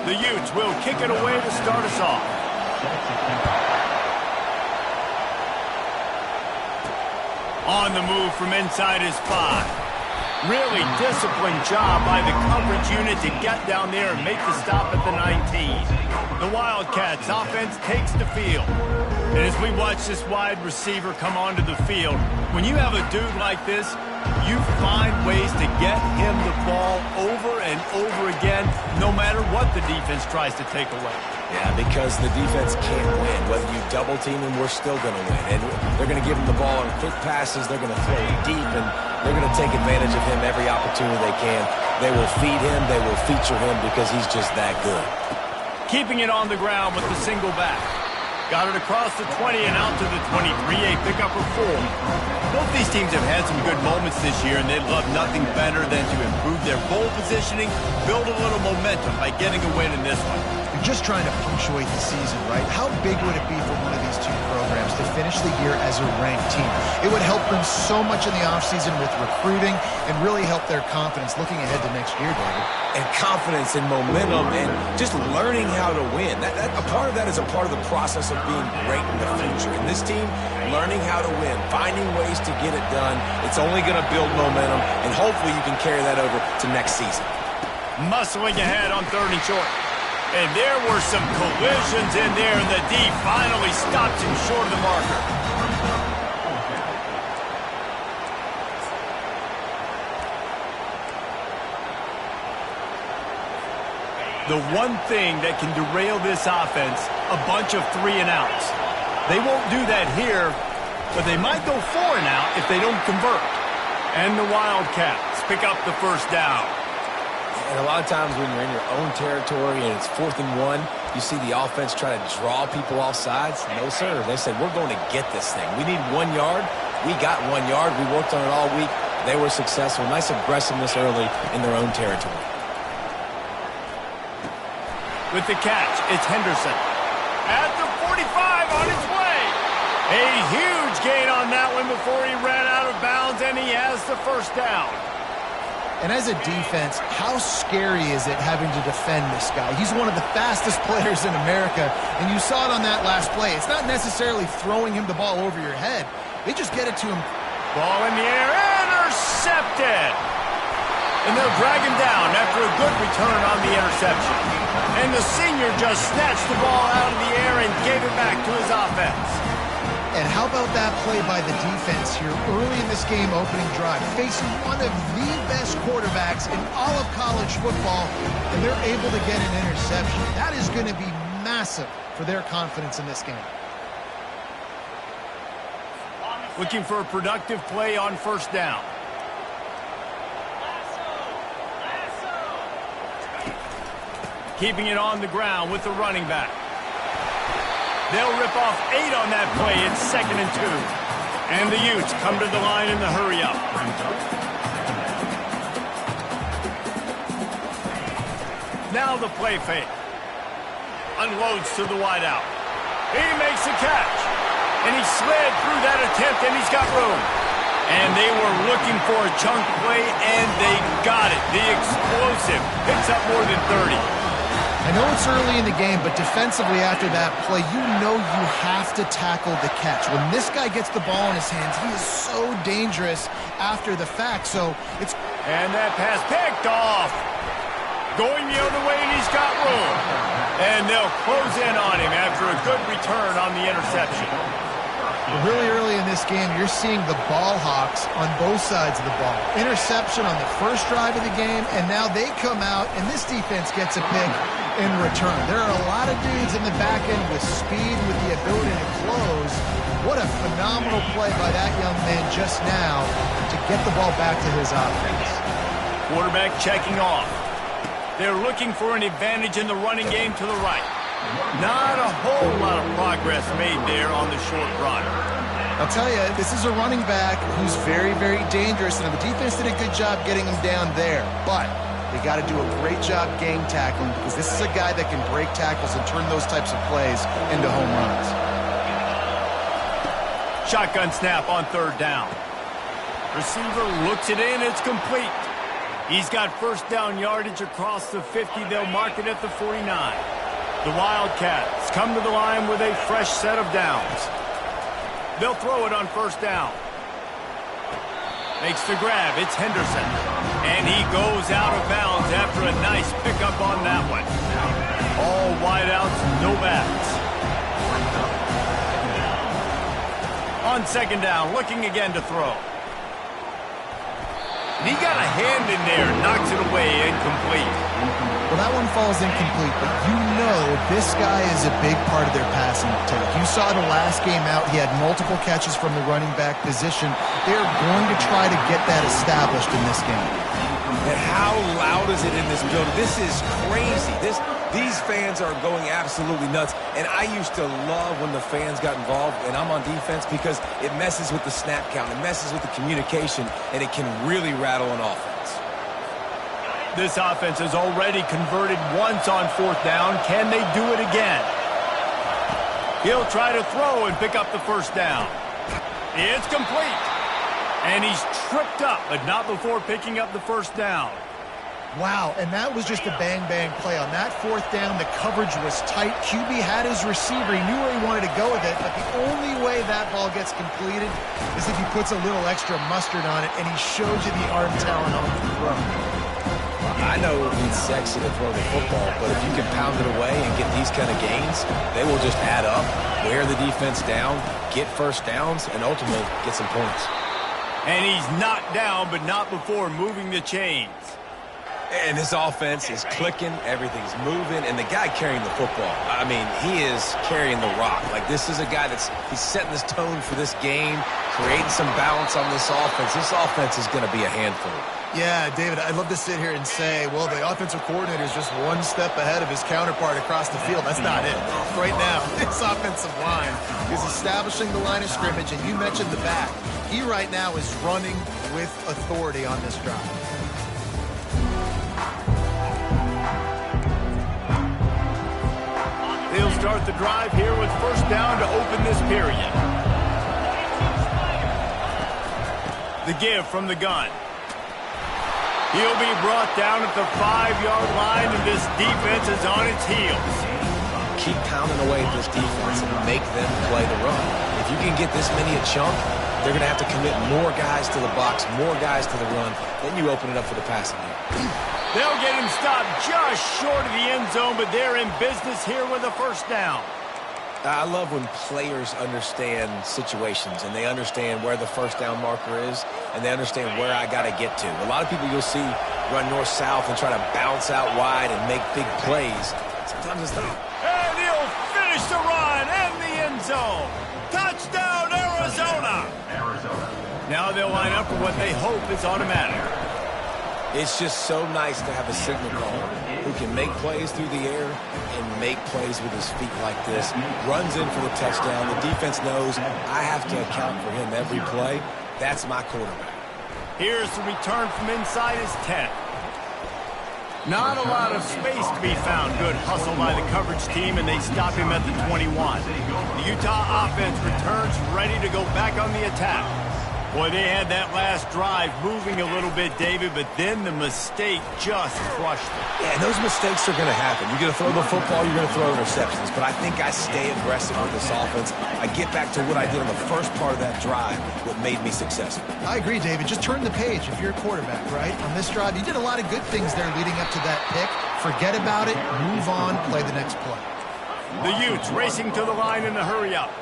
The Utes will kick it away to start us off. On the move from inside his 5. Really disciplined job by the coverage unit to get down there and make the stop at the 19. The Wildcats offense takes the field. And as we watch this wide receiver come onto the field, when you have a dude like this, you find ways to get him the ball over and over again, no matter what the defense tries to take away. Yeah, because the defense can't win. Whether you double team him, we're still going to win. And they're going to give him the ball on quick passes. They're going to throw it deep, and they're going to take advantage of him every opportunity they can. They will feed him. They will feature him because he's just that good. Keeping it on the ground with the single back. Got it across the 20 and out to the 23, a pickup of 4. Both these teams have had some good moments this year, and they'd love nothing better than to improve their bowl positioning, build a little momentum by getting a win in this one. You're just trying to punctuate the season, right? How big would it be for one of these two programs to finish the year as a ranked team? It would help them so much in the offseason with recruiting and really help their confidence looking ahead to next year, David. And confidence and momentum and just learning how to win. A part of that is a part of the process of being great in the future. And this team, learning how to win, finding ways to get it done, it's only going to build momentum, and hopefully you can carry that over to next season. Muscling ahead on 3rd and short. And there were some collisions in there, and the D finally stopped him short of the marker. The one thing that can derail this offense, a bunch of 3 and outs. They won't do that here, but they might go 4 and out if they don't convert. And the Wildcats pick up the 1st down. And a lot of times when you're in your own territory and it's 4th and 1, you see the offense try to draw people off sides. No, sir. They said, we're going to get this thing. We need 1 yard. We got 1 yard. We worked on it all week. They were successful. Nice aggressiveness early in their own territory. With the catch, it's Henderson. At the 45 on his way. A huge gain on that one before he ran out of bounds, and he has the 1st down. And as a defense, how scary is it having to defend this guy? He's one of the fastest players in America, and you saw it on that last play. It's not necessarily throwing him the ball over your head. They just get it to him. Ball in the air, intercepted. And they'll drag him down after a good return on the interception. And the senior just snatched the ball out of the air and gave it back to his offense. And how about that play by the defense here early in this game opening drive, facing one of the best quarterbacks in all of college football, and they're able to get an interception. That is going to be massive for their confidence in this game. Looking for a productive play on 1st down. Keeping it on the ground with the running back. They'll rip off 8 on that play. It's 2nd and 2. And the Utes come to the line in the hurry-up. Now the play fake. Unloads to the wideout. He makes a catch. And he slid through that attempt, and he's got room. And they were looking for a chunk play, and they got it. The explosive picks up more than 30. I know it's early in the game, but defensively after that play, you know you have to tackle the catch. When this guy gets the ball in his hands, he is so dangerous after the fact. So it's... And that pass picked off. Going the other way, and he's got room. And they'll close in on him after a good return on the interception. Really early in this game, you're seeing the ball hawks on both sides of the ball. Interception on the 1st drive of the game, and now they come out, and this defense gets a pick in return. There are a lot of dudes in the back end with speed, with the ability to close. What a phenomenal play by that young man just now to get the ball back to his offense. Quarterback checking off. They're looking for an advantage in the running game to the right. Not a whole lot of progress made there on the short run. I'll tell you, this is a running back who's very, very dangerous, and the defense did a good job getting him down there. But they got to do a great job gang tackling, because this is a guy that can break tackles and turn those types of plays into home runs. Shotgun snap on 3rd down. Receiver looks it in, it's complete. He's got first down yardage across the 50. They'll mark it at the 49. The Wildcats come to the line with a fresh set of downs. They'll throw it on first down. Makes the grab. It's Henderson. And he goes out of bounds after a nice pickup on that one. All wideouts, no backs. On second down, looking again to throw. And he got a hand in there, knocks it away, incomplete. Well, that one falls incomplete, but you know this guy is a big part of their passing attack. You saw the last game out, he had multiple catches from the running back position. They're going to try to get that established in this game. And how loud is it in this building? This is crazy. These fans are going absolutely nuts. And I used to love when the fans got involved, and I'm on defense, because it messes with the snap count, it messes with the communication, and it can really rattle an offense. This offense has already converted once on fourth down. Can they do it again? He'll try to throw and pick up the first down. It's complete. And he's tripped up, but not before picking up the first down. Wow, and that was just a bang-bang play. On that fourth down, the coverage was tight. QB had his receiver. He knew where he wanted to go with it, but the only way that ball gets completed is if he puts a little extra mustard on it, and he shows you the arm talent on the throw. I know it's sexy to throw the football, but if you can pound it away and get these kind of gains, they will just add up, wear the defense down, get first downs, and ultimately get some points. And he's knocked down, but not before moving the chains. And this offense is clicking, everything's moving, and the guy carrying the football, I mean, he is carrying the rock. Like, this is a guy he's setting this tone for this game, creating some balance on this offense. This offense is going to be a handful. Yeah, David, I'd love to sit here and say, well, the offensive coordinator is just one step ahead of his counterpart across the field. That's not it. Right now, this offensive line is establishing the line of scrimmage, and you mentioned the back. He right now is running with authority on this drive. They'll start the drive here with first down to open this period. The give from the gun. He'll be brought down at the 5-yard line, and this defense is on its heels. Keep pounding away at this defense and make them play the run. If you can get this many a chunk, they're going to have to commit more guys to the box, more guys to the run. Then you open it up for the passing game. They'll get him stopped just short of the end zone, but they're in business here with a first down. I love when players understand situations and they understand where the first down marker is and they understand where I got to get to. A lot of people you'll see run north-south and try to bounce out wide and make big plays. Sometimes it's not. And he'll finish the run in the end zone. Touchdown, Arizona! Now they'll line up for what they hope is automatic. It's just so nice to have a signal caller who can make plays through the air and make plays with his feet like this. Runs in for the touchdown. The defense knows I have to account for him every play. That's my quarterback. Here's the return from inside his 10. Not a lot of space to be found. Good hustle by the coverage team, and they stop him at the 21. The Utah offense returns ready to go back on the attack. Boy, they had that last drive moving a little bit, David, but then the mistake just crushed them. Yeah, and those mistakes are going to happen. You're going to throw the football, you're going to throw interceptions, but I think I stay aggressive with this offense. I get back to what I did on the first part of that drive, what made me successful. I agree, David. Just turn the page if you're a quarterback, right? On this drive, you did a lot of good things there leading up to that pick. Forget about it, move on, play the next play. The Utes racing to the line in a hurry up.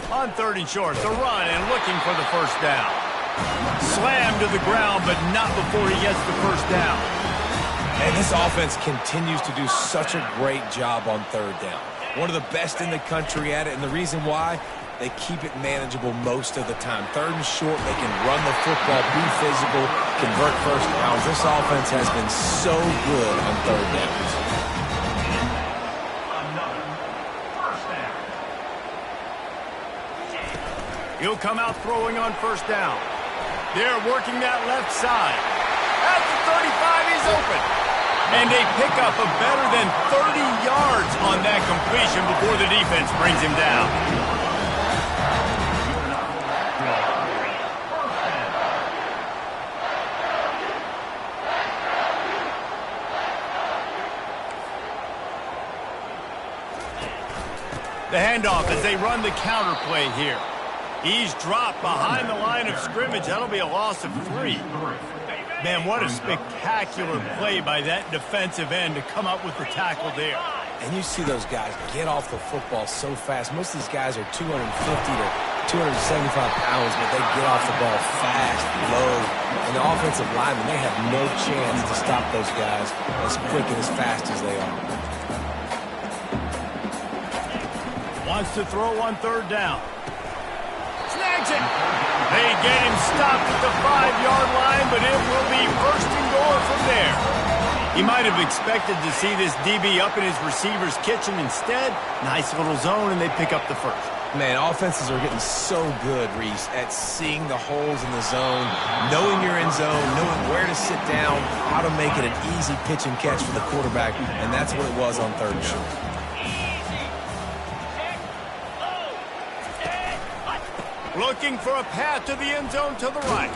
On third and short, the run and looking for the first down. Slammed to the ground, but not before he gets the first down. And this offense continues to do such a great job on third down. One of the best in the country at it, and the reason why, they keep it manageable most of the time. Third and short, they can run the football, be physical, convert first downs. This offense has been so good on third downs. He'll come out throwing on first down. They're working that left side. At the 35, he's open. And they pick up a better than 30 yards on that completion before the defense brings him down. The handoff as they run the counter play here. He's dropped behind the line of scrimmage. That'll be a loss of 3. Man, what a spectacular play by that defensive end to come up with the tackle there. And you see those guys get off the football so fast. Most of these guys are 250 to 275 pounds, but they get off the ball fast, low. And the offensive linemen, they have no chance to stop those guys as quick and as fast as they are. Wants to throw on 3rd down. Snags it. They get him stopped at the 5-yard line, but it will be 1st and goal from there. He might have expected to see this DB up in his receiver's kitchen. Instead, nice little zone, and they pick up the 1st. Man, offenses are getting so good, Reese, at seeing the holes in the zone, knowing you're in zone, knowing where to sit down, how to make it an easy pitch and catch for the quarterback, and that's what it was on 3rd down. Looking for a path to the end zone to the right.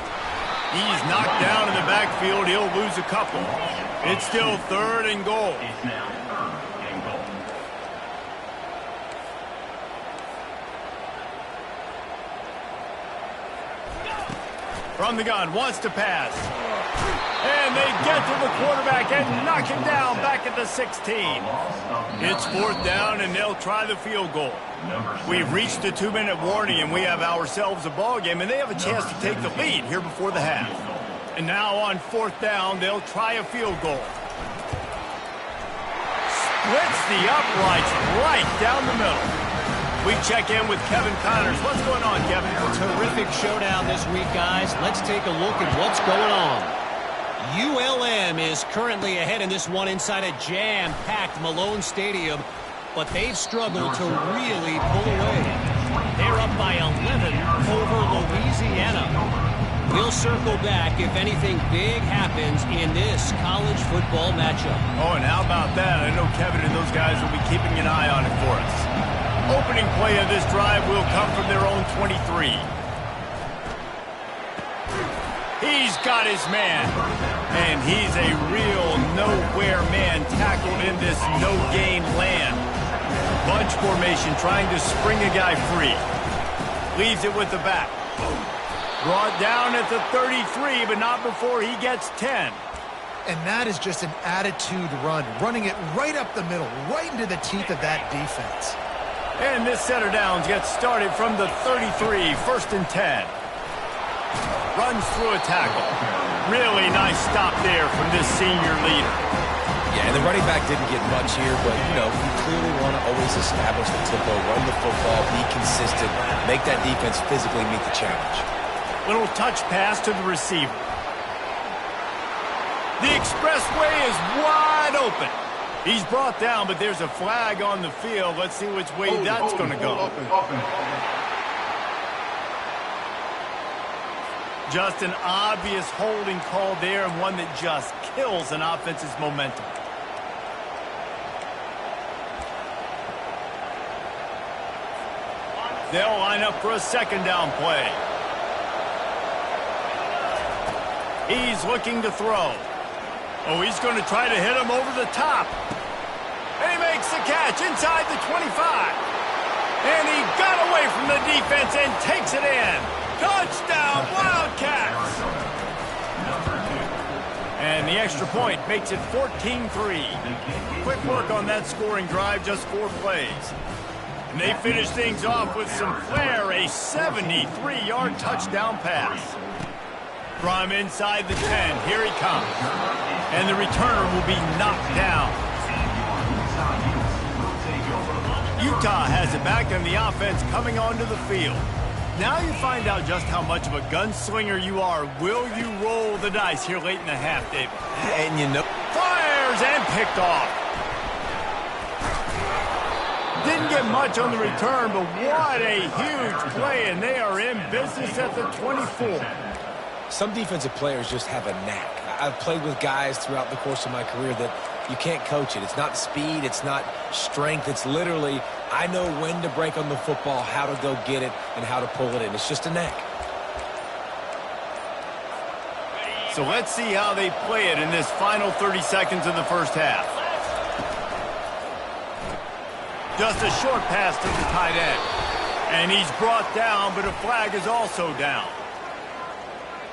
He's knocked down in the backfield. He'll lose a couple. It's still 3rd and goal. From the gun, wants to pass. And they get to the quarterback and knock him down back at the 16. It's 4th down, and they'll try the field goal. We've reached the 2-minute warning, and we have ourselves a ball game, and they have a chance to take the lead here before the half. And now on 4th down, they'll try a field goal. Splits the uprights right down the middle. We check in with Kevin Connors. What's going on, Kevin? Terrific showdown this week, guys. Let's take a look at what's going on. ULM is currently ahead in this one inside a jam-packed Malone Stadium, but they've struggled to really pull away. They're up by 11 over Louisiana. We'll circle back if anything big happens in this college football matchup. Oh, and how about that? I know Kevin and those guys will be keeping an eye on it for us. Opening play of this drive will come from their own 23. He's got his man. And he's a real nowhere man tackled in this no-gain land. Bunch formation trying to spring a guy free. Leaves it with the back. Brought down at the 33, but not before he gets 10. And that is just an attitude run, running it right up the middle, right into the teeth of that defense. And this set of downs gets started from the 33, 1st and 10. Runs through a tackle. Really nice stop there from this senior leader. Yeah, and the running back didn't get much here, but, you know, you clearly want to always establish the tempo, run the football, be consistent, make that defense physically meet the challenge. Little touch pass to the receiver. The expressway is wide open. He's brought down, but there's a flag on the field. Let's see which way that's going to go. Just an obvious holding call there, and one that just kills an offense's momentum. They'll line up for a 2nd down play. He's looking to throw. Oh, he's going to try to hit him over the top. And he makes the catch inside the 25. And he got away from the defense and takes it in. Touchdown, Wildcats! And the extra point makes it 14-3. Quick work on that scoring drive, just 4 plays. And they finish things off with some flair, a 73-yard touchdown pass. From inside the 10, here he comes. And the returner will be knocked down. Utah has it back, and the offense coming onto the field. Now you find out just how much of a gunslinger you are. Will you roll the dice here late in the half, David? And you know... Fires and picked off. Didn't get much on the return, but what a huge play, and they are in business at the 24. Some defensive players just have a knack. I've played with guys throughout the course of my career that you can't coach it. It's not speed. It's not strength. It's literally, I know when to break on the football, how to go get it, and how to pull it in. It's just a knack. So let's see how they play it in this final 30 seconds of the first half. Just a short pass to the tight end. And he's brought down, but a flag is also down.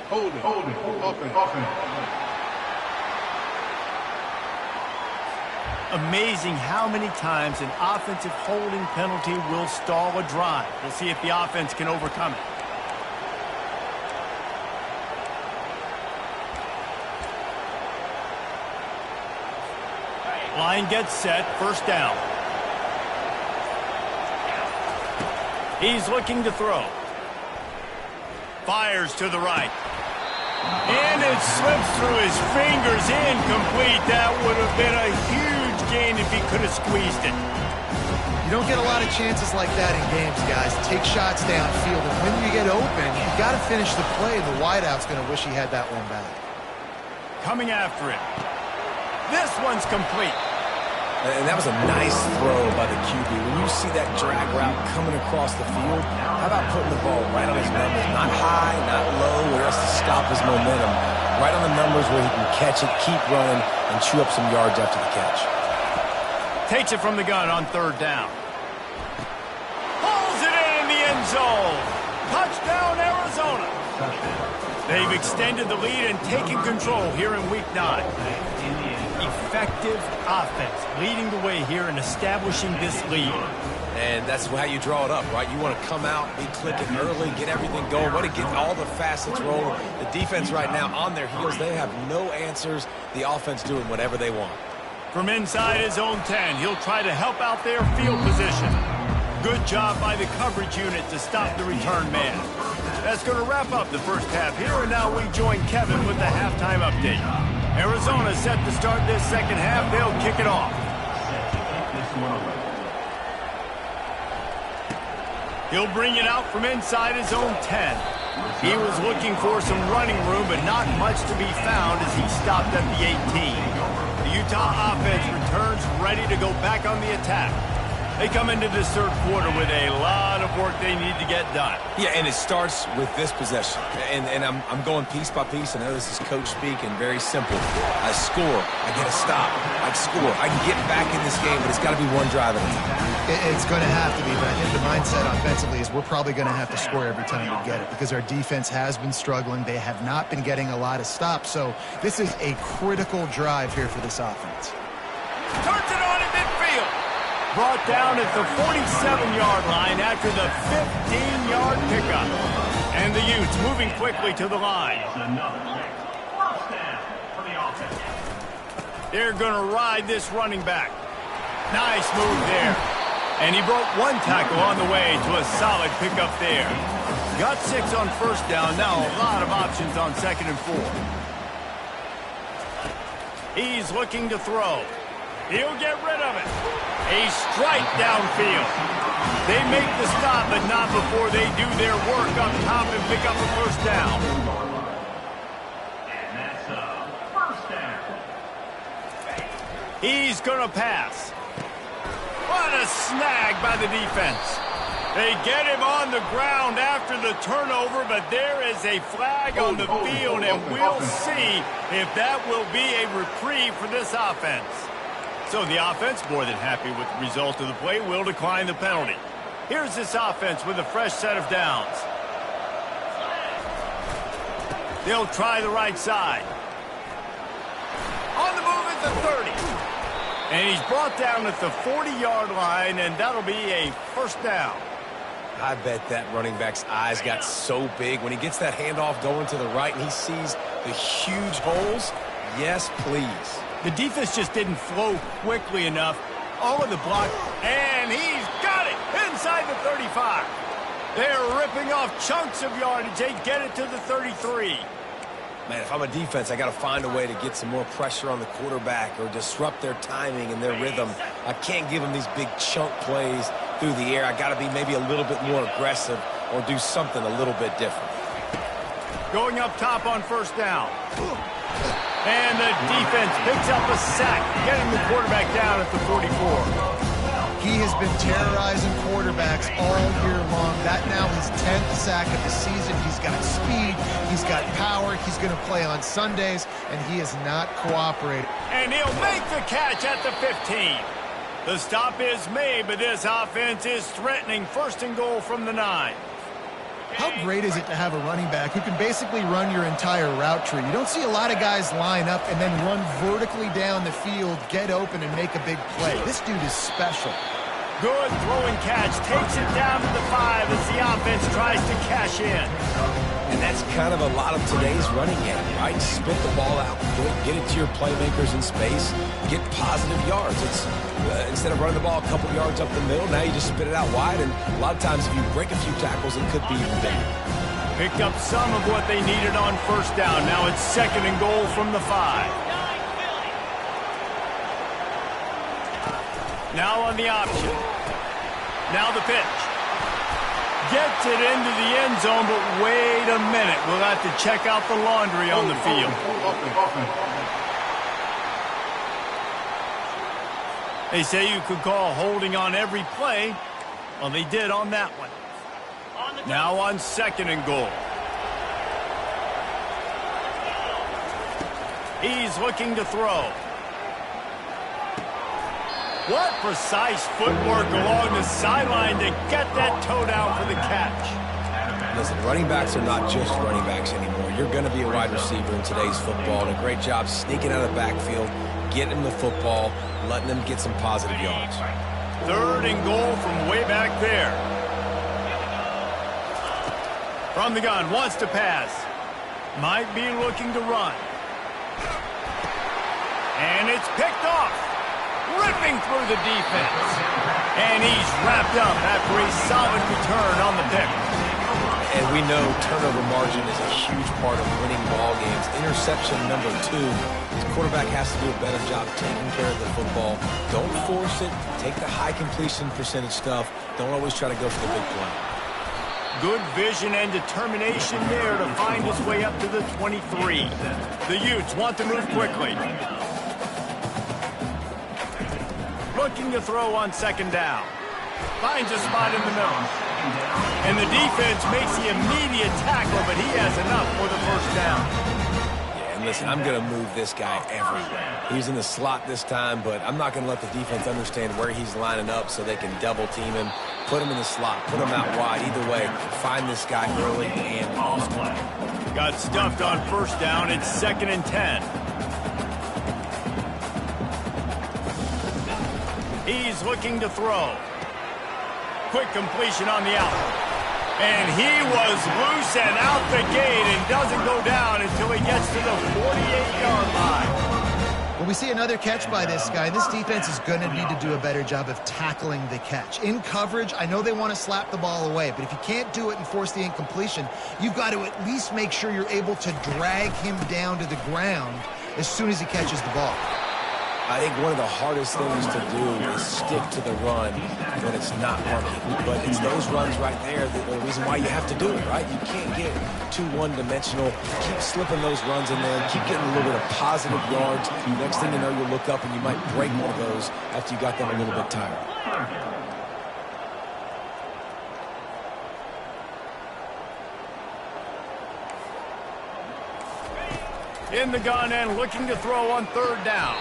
Hold it. Offense. Amazing how many times an offensive holding penalty will stall a drive. We'll see if the offense can overcome it. Line gets set, first down. He's looking to throw. Fires to the right. And it slips through his fingers, incomplete. That would have been a huge gain if he could have squeezed it. You don't get a lot of chances like that in games, guys. Take shots downfield, and when you get open, you got to finish the play. The wideout's going to wish he had that one back. Coming after him. This one's complete. And that was a nice throw by the QB. When you see that drag route coming across the field, how about putting the ball right on his numbers? Not high, not low, where he has to stop his momentum. Right on the numbers where he can catch it, keep running, and chew up some yards after the catch. Takes it from the gun on third down. Pulls it in the end zone. Touchdown, Arizona. They've extended the lead and taken control here in Week 9. Effective offense leading the way here and establishing this lead. And that's how you draw it up, right? You want to come out, be clicking early, get everything going, want to get all the facets rolling. The defense right now on their heels, they have no answers. The offense doing whatever they want. From inside his own 10, he'll try to help out their field position. Good job by the coverage unit to stop the return man. That's going to wrap up the first half here, and now we join Kevin with the halftime update. Arizona set to start this second half. They'll kick it off. He'll bring it out from inside his own 10. He was looking for some running room, but not much to be found as he stopped at the 18. The Utah offense returns ready to go back on the attack. They come into this third quarter with a lot of work they need to get done. Yeah, and it starts with this possession. And I'm going piece by piece. I know this is coach speak and very simple. I score. I get a stop. I score. I can get back in this game, but it's got to be one drive at a time. It's going to have to be, but I think the mindset offensively is we're probably going to have to score every time we get it because our defense has been struggling. They have not been getting a lot of stops. So this is a critical drive here for this offense. Turns it on in midfield. Brought down at the 47-yard line after the 15-yard pickup. And the Utes moving quickly to the line. They're going to ride this running back. Nice move there. And he broke one tackle on the way to a solid pickup there. Got 6 on first down. Now a lot of options on second and 4. He's looking to throw. He'll get rid of it. A strike downfield. They make the stop, but not before they do their work up top and pick up a first down. And that's a first down. He's going to pass. What a snag by the defense. They get him on the ground after the turnover, but there is a flag on the field, and we'll see if that will be a reprieve for this offense. So the offense, more than happy with the result of the play, will decline the penalty. Here's this offense with a fresh set of downs. They'll try the right side. On the move at the 30. And he's brought down at the 40-yard line, and that'll be a first down. I bet that running back's eyes got so big when he gets that handoff going to the right and he sees the huge holes. Yes, please. The defense just didn't flow quickly enough. All of the block, and he's got it inside the 35. They're ripping off chunks of yardage. They get it to the 33. Man, if I'm a defense, I got to find a way to get some more pressure on the quarterback or disrupt their timing and their rhythm. I can't give them these big chunk plays through the air. I got to be maybe a little bit more aggressive or do something a little bit different. Going up top on first down. And the defense picks up a sack, getting the quarterback down at the 44. He has been terrorizing quarterbacks all year long. That now his 10th sack of the season. He's got speed. He's got power. He's going to play on Sundays, and he is not cooperating. And he'll make the catch at the 15. The stop is made, but this offense is threatening 1st and goal from the 9. How great is it to have a running back who can basically run your entire route tree? You don't see a lot of guys line up and then run vertically down the field, get open, and make a big play. This dude is special. Good throwing catch. Takes it down to the 5 as the offense tries to cash in. And that's kind of a lot of today's running game, right? Spit the ball out, get it to your playmakers in space, get positive yards. It's instead of running the ball a couple yards up the middle, now you just spit it out wide, and a lot of times if you break a few tackles, it could be even bigger. Picked up some of what they needed on 1st down. Now it's 2nd and goal from the 5. Now on the option. Now the pitch. Gets it into the end zone, but wait a minute. We'll have to check out the laundry on the field. They say you could call holding on every play. Well, they did on that one. Now on 2nd and goal. He's looking to throw. What precise footwork along the sideline to get that toe down for the catch. Listen, running backs are not just running backs anymore. You're going to be a wide receiver in today's football, and a great job sneaking out of the backfield, getting them the football, letting them get some positive yards. 3rd and goal from way back there. From the gun, wants to pass. Might be looking to run. And it's picked off. Ripping through the defense. And he's wrapped up after a solid return on the pick. And we know turnover margin is a huge part of winning ball games. Interception number 2. The quarterback has to do a better job taking care of the football. Don't force it. Take the high completion percentage stuff. Don't always try to go for the big play. Good vision and determination there to find his way up to the 23. The Utes want to move quickly. Looking to throw on 2nd down. Finds a spot in the middle. And the defense makes the immediate tackle, but he has enough for the 1st down. Yeah, and listen, I'm going to move this guy everywhere. He's in the slot this time, but I'm not going to let the defense understand where he's lining up so they can double team him, put him in the slot, put him out wide. Either way, find this guy early and often. Got stuffed on 1st down. It's 2nd and 10. He's looking to throw. Quick completion on the out. And he was loose and out the gate and doesn't go down until he gets to the 48-yard line. When we see another catch by this guy, this defense is going to need to do a better job of tackling the catch. In coverage, I know they want to slap the ball away, but if you can't do it and force the incompletion, you've got to at least make sure you're able to drag him down to the ground as soon as he catches the ball. I think one of the hardest things to do is stick to the run when it's not working. But it's those runs right there that are the reason why you have to do it, right? You can't get too one-dimensional. Keep slipping those runs in there. Keep getting a little bit of positive yards. Next thing you know, you'll look up and you might break one of those after you got them a little bit tired. In the gun and looking to throw on 3rd down.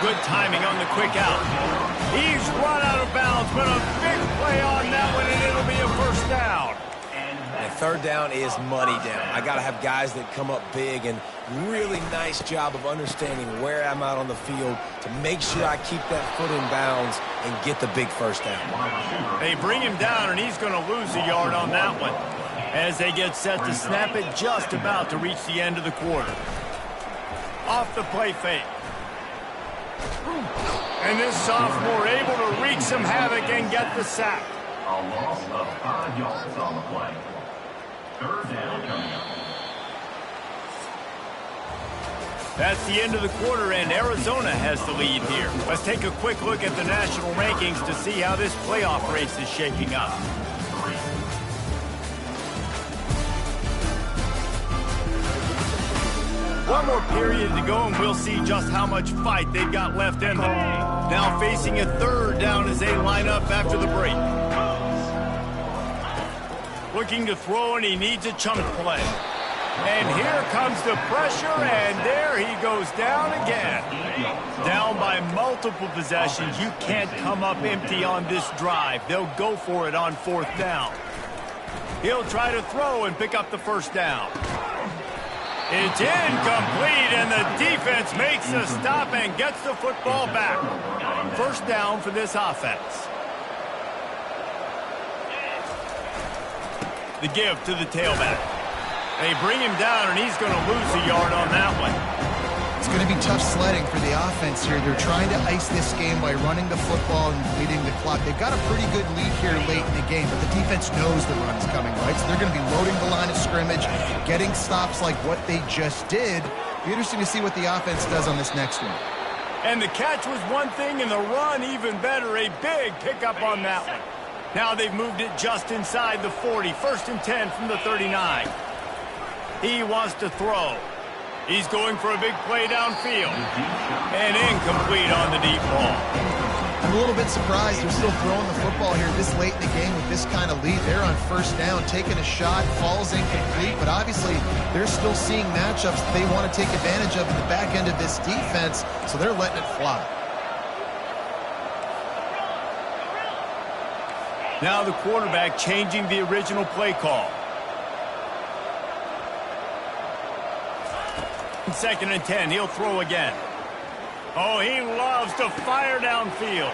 Good timing on the quick out. He's run out of bounds, but a big play on that one, and it'll be a 1st down. And 3rd down is money down. I got to have guys that come up big, and really nice job of understanding where I'm out on the field to make sure I keep that foot in bounds and get the big 1st down. They bring him down, and he's going to lose a yard on that one as they get set to snap it just about to reach the end of the quarter. Off the play fake. And this sophomore able to wreak some havoc and get the sack. A loss of 5 yards on the play. 3rd down coming up. That's the end of the quarter, and Arizona has the lead here. Let's take a quick look at the national rankings to see how this playoff race is shaping up. One more period to go, and we'll see just how much fight they've got left in them. Now facing a 3rd down as they line up after the break. Looking to throw, and he needs a chunk play. And here comes the pressure, and there he goes down again. Down by multiple possessions. You can't come up empty on this drive. They'll go for it on 4th down. He'll try to throw and pick up the 1st down. It's incomplete, and the defense makes a stop and gets the football back. 1st down for this offense. The give to the tailback. They bring him down, and he's going to lose a yard on that one. It's going to be tough sledding for the offense here. They're trying to ice this game by running the football and leading the clock. They've got a pretty good lead here late in the game, but the defense knows the run's coming, right? So they're going to be loading the line of scrimmage, getting stops like what they just did. Be interesting to see what the offense does on this next one. And the catch was one thing, and the run even better. A big pickup on that one. Now they've moved it just inside the 40. 1st and 10 from the 39. He wants to throw. He's going for a big play downfield. And incomplete on the deep ball. I'm a little bit surprised they're still throwing the football here this late in the game with this kind of lead. They're on 1st down, taking a shot, falls incomplete, but obviously they're still seeing matchups that they want to take advantage of in the back end of this defense, so they're letting it fly. Now the quarterback changing the original play call. 2nd and 10, he'll throw again. Oh, he loves to fire downfield.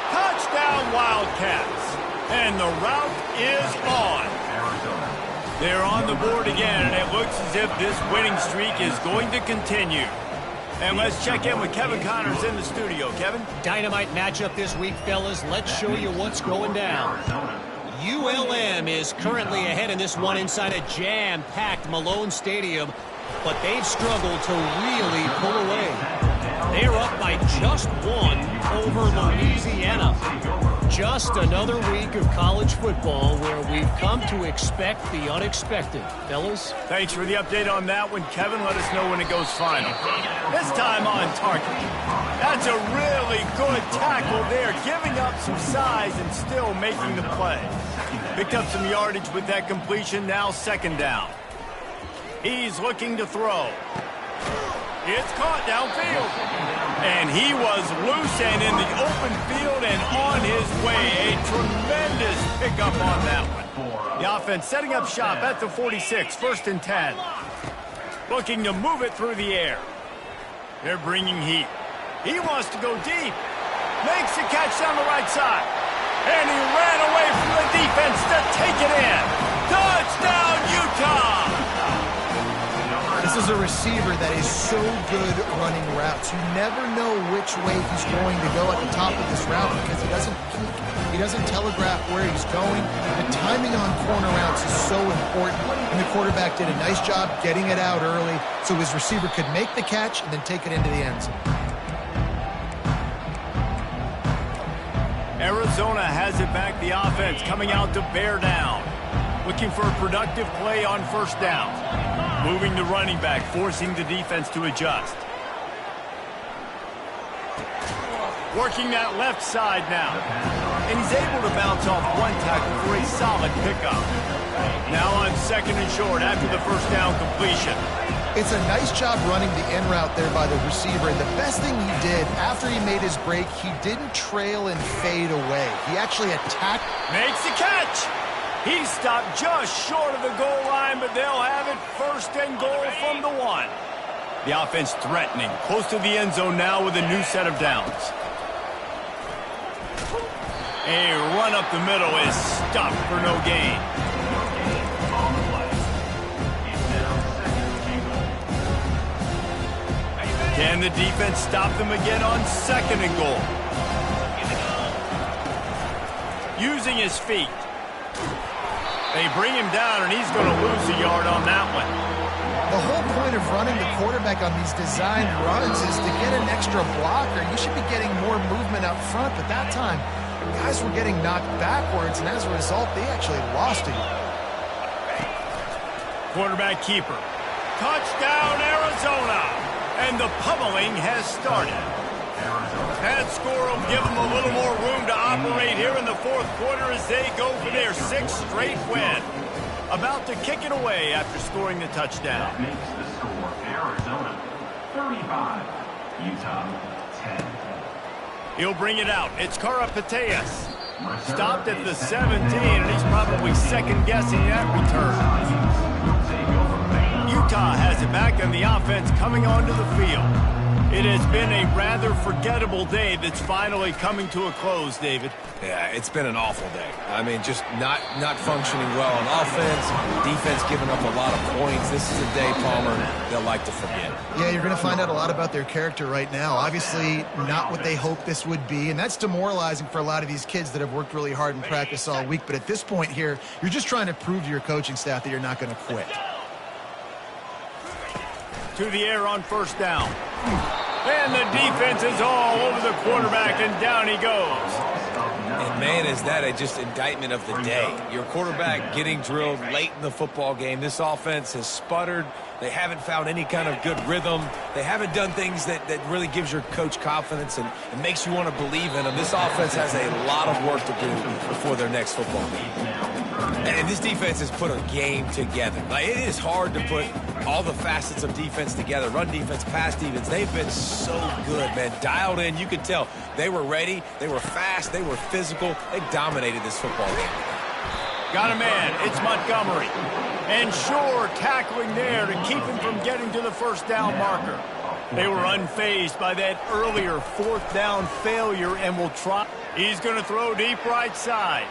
Touchdown, Wildcats. And the route is on. They're on the board again, and it looks as if this winning streak is going to continue. And let's check in with Kevin Connors in the studio. Kevin? Dynamite matchup this week, fellas. Let's show you what's going down. ULM is currently ahead in this one inside a jam-packed Malone Stadium, but they've struggled to really pull away. They're up by just 1 over Louisiana. Just another week of college football where we've come to expect the unexpected. Fellas? Thanks for the update on that one, Kevin. Let us know when it goes final. This time on target. That's a really good tackle there, giving up some size and still making the play. Picked up some yardage with that completion, now 2nd down. He's looking to throw. It's caught downfield. And he was loose and in the open field and on his way. A tremendous pickup on that one. The offense setting up shop at the 46, 1st and 10. Looking to move it through the air. They're bringing heat. He wants to go deep. Makes the catch down the right side. And he ran away from the defense to take it in. Touchdown, Utah! This is a receiver that is so good running routes. You never know which way he's going to go at the top of this route because he doesn't peek. He doesn't telegraph where he's going. The timing on corner routes is so important, and the quarterback did a nice job getting it out early so his receiver could make the catch and then take it into the end zone. Arizona has it back, the offense coming out to bear down. Looking for a productive play on 1st down. Moving the running back, forcing the defense to adjust. Working that left side now. And he's able to bounce off one tackle for a solid pickup. Now on 2nd and short after the 1st down completion. It's a nice job running the in route there by the receiver. And the best thing he did after he made his break, he didn't trail and fade away. He actually attacked. Makes the catch. He stopped just short of the goal line, but they'll have it 1st and goal from the 1. The offense threatening, close to the end zone now with a new set of downs. A run up the middle is stopped for no gain. Can the defense stop them again on 2nd and goal? Using his feet. They bring him down, and he's going to lose a yard on that one. The whole point of running the quarterback on these designed runs is to get an extra blocker. You should be getting more movement up front, but that time, guys were getting knocked backwards, and as a result, they actually lost a yard. Quarterback keeper. Touchdown, Arizona! And the pummeling has started. That score will give them a little more room to operate here in the 4th quarter as they go for their 6th straight win. about to kick it away after scoring the touchdown. That makes the score Arizona 35, Utah 10. He'll bring it out. It's Karapateas. Stopped at the 17, and he's probably second-guessing that return. Utah has it back, and the offense coming onto the field. It has been a rather forgettable day that's finally coming to a close, David. Yeah, it's been an awful day. I mean, just not functioning well on offense, defense giving up a lot of points. This is a day, Palmer, they'll like to forget. Yeah, you're going to find out a lot about their character right now. Obviously, not what they hoped this would be, and that's demoralizing for a lot of these kids that have worked really hard in practice all week. But at this point here, you're just trying to prove to your coaching staff that you're not going to quit. To the air on first down. And the defense is all over the quarterback, and down he goes. And, man, is that just indictment of the day. Your quarterback getting drilled late in the football game. This offense has sputtered. They haven't found any kind of good rhythm. They haven't done things that really gives your coach confidence and makes you want to believe in them. This offense has a lot of work to do before their next football game. And this defense has put a game together. Like, it is hard to put all the facets of defense together. Run defense, pass defense. They've been so good, man. Dialed in. You could tell they were ready. They were fast. They were physical. They dominated this football game. Got a man. It's Montgomery. And Shore tackling there to keep him from getting to the first down marker. They were unfazed by that earlier fourth down failure and will try. He's going to throw deep right side.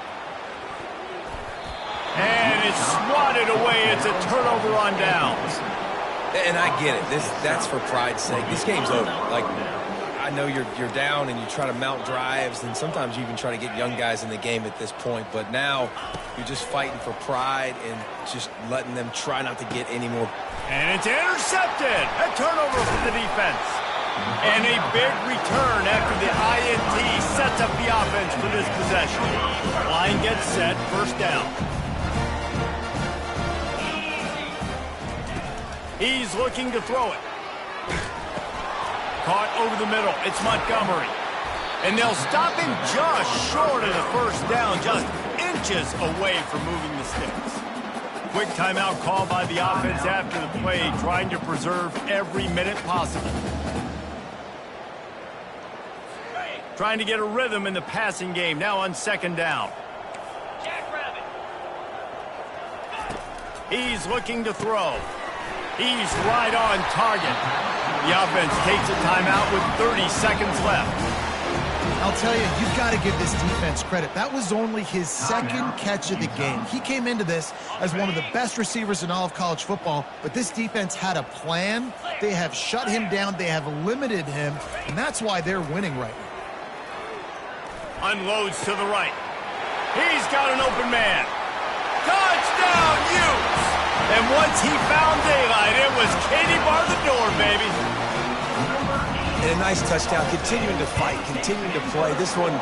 And it's swatted away. It's a turnover on downs. And I get it. That's for pride's sake. This game's over. Like, I know you're down and you try to mount drives, and sometimes you even try to get young guys in the game at this point. But now you're just fighting for pride and just letting them try not to get any more. And it's intercepted. A turnover for the defense. And a big return after the INT sets up the offense for this possession. Line gets set. First down. He's looking to throw it. Caught over the middle. It's Montgomery. And they'll stop him just short of the first down, just inches away from moving the sticks. Quick timeout called by the offense after the play, trying to preserve every minute possible. Trying to get a rhythm in the passing game, now on second down. He's looking to throw. He's right on target. The offense takes a timeout with 30 seconds left. I'll tell you, you've got to give this defense credit. That was only his second catch of the game. He came into this as one of the best receivers in all of college football, but this defense had a plan. They have shut him down. They have limited him, and that's why they're winning right now. Unloads to the right. He's got an open man. Touchdown, Utes! And once he found daylight, it was Katie bar the door, baby. And a nice touchdown, continuing to fight, continuing to play. This one,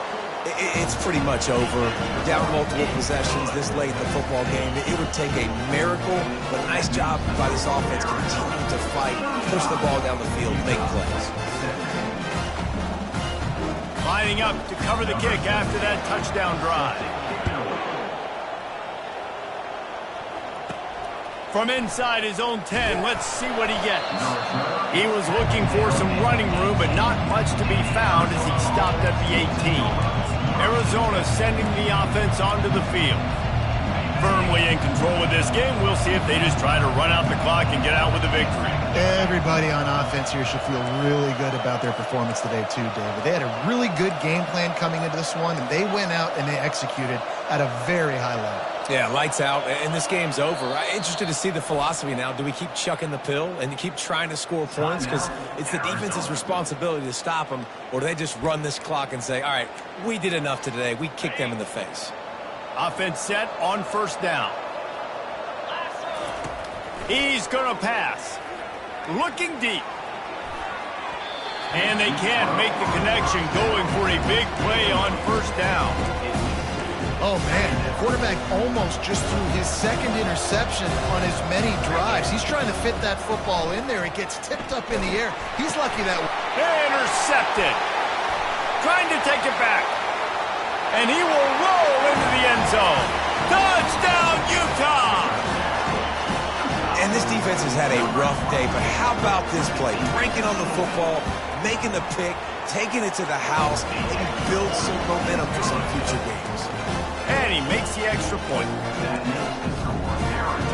it's pretty much over. Down multiple possessions this late in the football game. It would take a miracle, but nice job by this offense continuing to fight, push the ball down the field, make plays. Lining up to cover the kick after that touchdown drive. From inside his own 10, let's see what he gets. He was looking for some running room, but not much to be found as he stopped at the 18. Arizona sending the offense onto the field. Firmly in control of this game. We'll see if they just try to run out the clock and get out with a victory. Everybody on offense here should feel really good about their performance today too, David. They had a really good game plan coming into this one, and they went out and they executed at a very high level. Yeah, lights out, and this game's over. I'm interested to see the philosophy now. Do we keep chucking the pill and keep trying to score points? Because it's the defense's responsibility to stop them, or do they just run this clock and say, all right, we did enough today. We kicked them in the face. Offense set on first down. He's going to pass. Looking deep. And they can't make the connection, going for a big play on first down. Oh, man, the quarterback almost just threw his second interception on as many drives. He's trying to fit that football in there. It gets tipped up in the air. He's lucky that... Intercepted. Trying to take it back. And he will roll into the end zone. Touchdown, Utah! has had a rough day, but how about this play? Breaking on the football, making the pick, taking it to the house, maybe build some momentum for some future games. And he makes the extra point.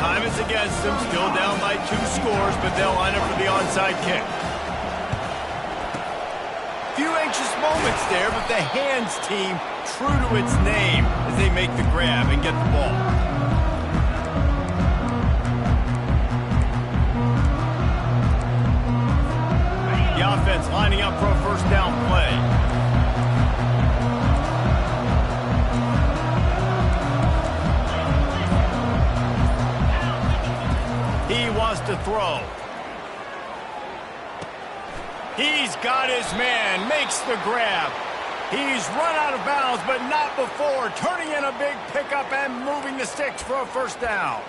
Time is against them, still down by 2 scores, but they'll line up for the onside kick. Few anxious moments there, but the hands team true to its name as they make the grab and get the ball. The offense lining up for a first down play. He wants to throw. He's got his man, makes the grab. He's run out of bounds, but not before. Turning in a big pickup and moving the sticks for a first down.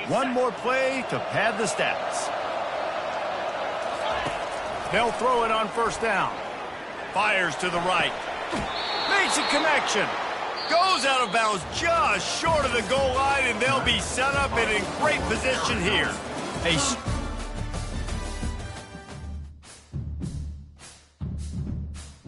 One more play to pad the stats. They'll throw it on first down. Fires to the right. Makes a connection. Goes out of bounds just short of the goal line, and they'll be set up and in great position here.